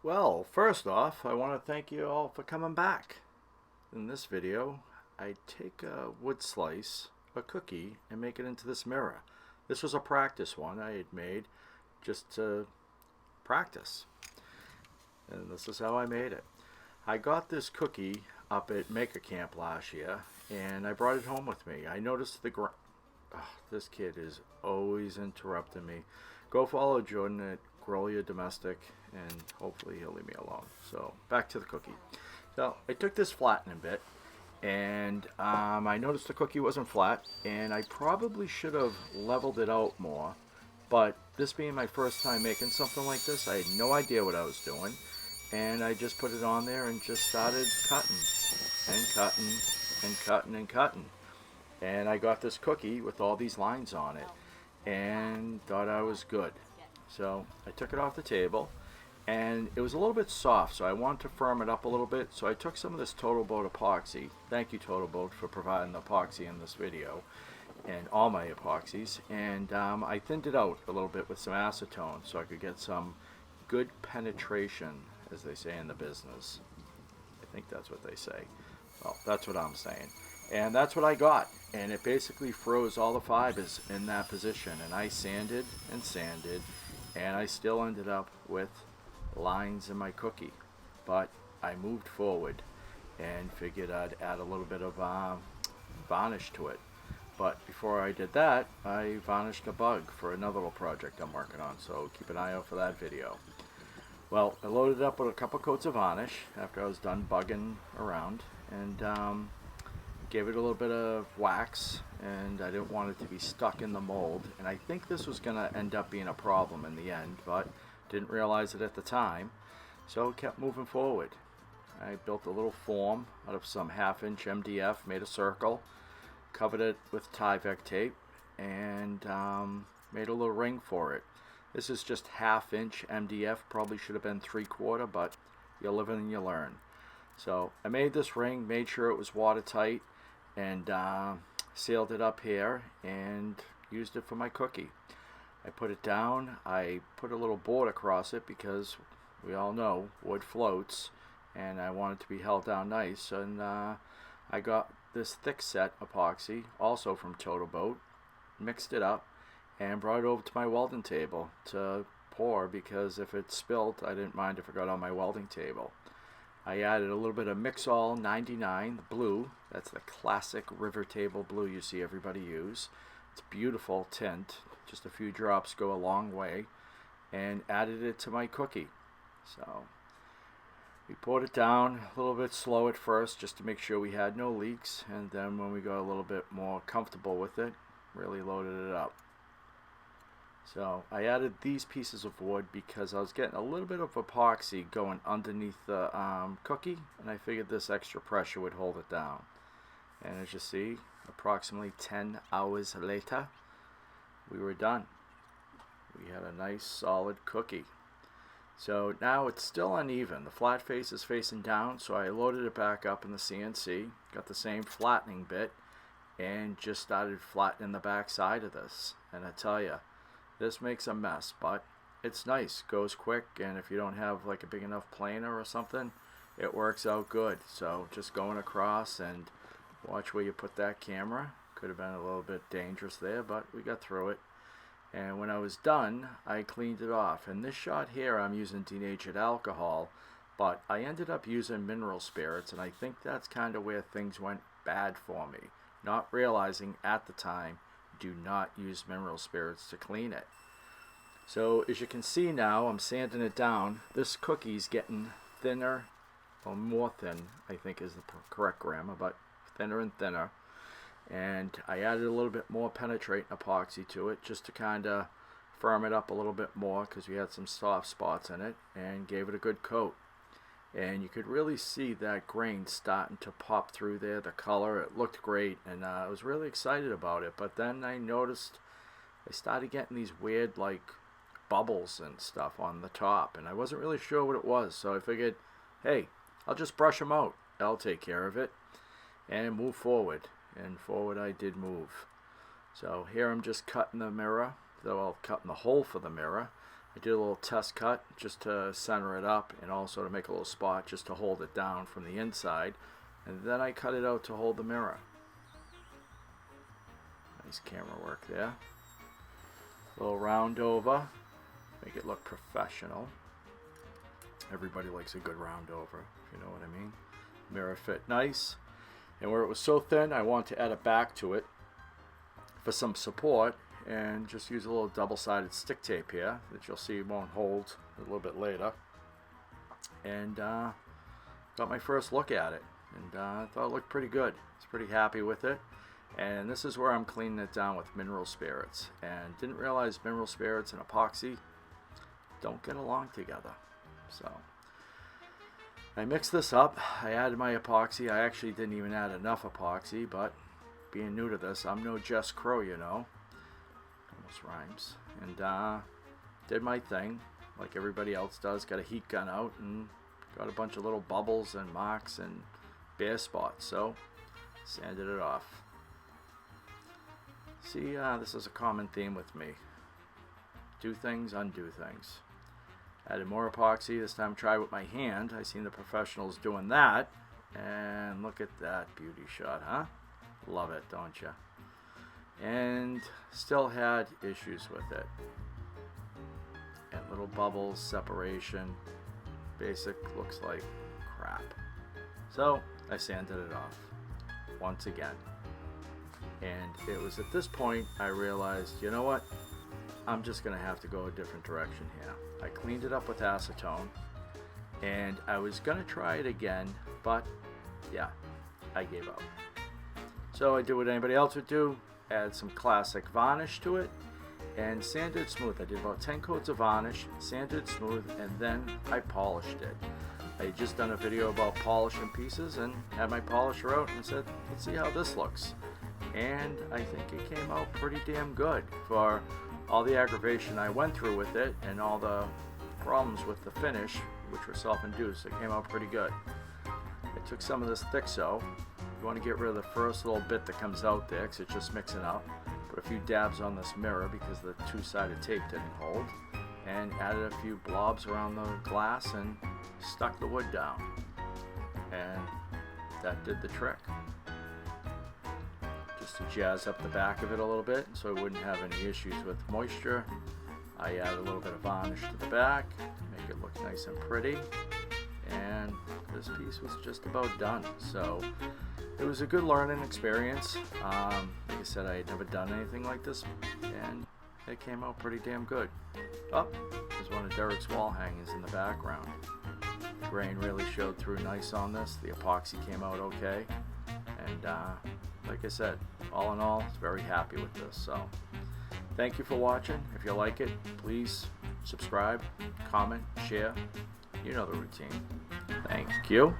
Well, first off, I want to thank you all for coming back. In this video, I take a wood slice, a cookie, and make it into this mirror. This was a practice one I had made just to practice. And this is how I made it. I got this cookie up at Maker Camp last year, and I brought it home with me. I noticed this kid is always interrupting me. Go follow Jordan at Growlia Domestic, and hopefully he'll leave me alone. So back to the cookie. So I took this flattening bit, and I noticed the cookie wasn't flat, and I probably should have leveled it out more. But this being my first time making something like this, I had no idea what I was doing, and I just put it on there and just started cutting and cutting and cutting and cutting. And I got this cookie with all these lines on it and thought I was good. So I took it off the table, and it was a little bit soft, so I wanted to firm it up a little bit. So I took some of this Total Boat epoxy. Thank you, Total Boat, for providing the epoxy in this video and all my epoxies. And I thinned it out a little bit with some acetone so I could get some good penetration, as they say in the business. I think that's what they say. Well, that's what I'm saying. And that's what I got. And it basically froze all the fibers in that position. And I sanded and sanded, and I still ended up with lines in my cookie. But I moved forward and figured I'd add a little bit of varnish to it. But before I did that, I varnished a bug for another little project I'm working on. So keep an eye out for that video. Well, I loaded it up with a couple coats of varnish after I was done bugging around, and gave it a little bit of wax, and I didn't want it to be stuck in the mold. And I think this was going to end up being a problem in the end, but didn't realize it at the time, so kept moving forward. I built a little form out of some 1/2-inch MDF, made a circle, covered it with Tyvek tape, and made a little ring for it. This is just 1/2-inch MDF, probably should have been 3/4, but you live and you learn. So I made this ring, made sure it was watertight, and sealed it up here and used it for my cookie. I put it down, I put a little board across it because we all know wood floats, and I want it to be held down nice. And I got this thick set epoxy, also from Total Boat, mixed it up, and brought it over to my welding table to pour, because if it spilled, I didn't mind if it got on my welding table. I added a little bit of Mixol 99 blue. That's the classic river table blue you see everybody use. It's a beautiful tint. Just a few drops go a long way. And added it to my cookie. So we poured it down a little bit slow at first, just to make sure we had no leaks. And then when we got a little bit more comfortable with it, really loaded it up. So I added these pieces of wood because I was getting a little bit of epoxy going underneath the cookie, and I figured this extra pressure would hold it down. And as you see, approximately 10 hours later, we were done. We had a nice solid cookie. So now it's still uneven. The flat face is facing down, so I loaded it back up in the CNC, got the same flattening bit, and just started flattening the back side of this. And I tell you, this makes a mess, but it's nice, goes quick, and if you don't have like a big enough planer or something, it works out good. So just going across, and watch where you put that camera. Could have been a little bit dangerous there, but we got through it. And when I was done, I cleaned it off. And this shot here, I'm using denatured alcohol, but I ended up using mineral spirits, and I think that's kind of where things went bad for me. Not realizing at the time, do not use mineral spirits to clean it. So as you can see now, I'm sanding it down. This cookie's getting thinner, or more thin, I think is the correct grammar, but thinner and thinner. And I added a little bit more penetrating epoxy to it, just to kind of firm it up a little bit more, because we had some soft spots in it, and gave it a good coat. And you could really see that grain starting to pop through there, the color. It looked great, and I was really excited about it. But then I noticed I started getting these weird like bubbles and stuff on the top, and I wasn't really sure what it was. So I figured, hey, I'll just brush them out. I'll take care of it and move forward. And forward I did move. So here I'm just cutting the mirror, though I'm cutting the hole for the mirror. I did a little test cut just to center it up and also to make a little spot just to hold it down from the inside, and then I cut it out to hold the mirror. Nice camera work there. Little round over, make it look professional. Everybody likes a good round over, if you know what I mean. Mirror fit nice, and where it was so thin I want to add a back to it for some support, and just use a little double-sided stick tape here that you'll see won't hold a little bit later. And got my first look at it, and I thought it looked pretty good. I was pretty happy with it. And this is where I'm cleaning it down with mineral spirits, and didn't realize mineral spirits and epoxy don't get along together. So I mixed this up. I added my epoxy. I actually didn't even add enough epoxy, but being new to this, I'm no Jess Crow, you know. Almost rhymes. And did my thing like everybody else does. Got a heat gun out and got a bunch of little bubbles and marks and bare spots. So sanded it off. See, this is a common theme with me. Do things, undo things. Added more epoxy. This time try with my hand. I seen the professionals doing that. And look at that beauty shot, huh? Love it, don't you? And still had issues with it. And little bubbles, separation. Basic looks like crap. So I sanded it off once again. And it was at this point I realized, you know what? I'm just going to have to go a different direction here. I cleaned it up with acetone, and I was going to try it again, but yeah, I gave up. So I did what anybody else would do, add some classic varnish to it, and sanded it smooth. I did about 10 coats of varnish, sanded it smooth, and then I polished it. I had just done a video about polishing pieces and had my polisher out and said, let's see how this looks. And I think it came out pretty damn good for all the aggravation I went through with it and all the problems with the finish, which were self-induced. It came out pretty good. I took some of this Thixo. You want to get rid of the first little bit that comes out there because it's just mixing up. Put a few dabs on this mirror because the two-sided tape didn't hold, and added a few blobs around the glass and stuck the wood down. And that did the trick. Just to jazz up the back of it a little bit so it wouldn't have any issues with moisture. I add a little bit of varnish to the back, make it look nice and pretty, and this piece was just about done. So it was a good learning experience. Like I said, I had never done anything like this, and it came out pretty damn good. Oh, there's one of Derek's wall hangings in the background. The grain really showed through nice on this. The epoxy came out okay, and like I said, all in all, I was very happy with this. So thank you for watching. If you like it, please subscribe, comment, share. You know the routine. Thank you.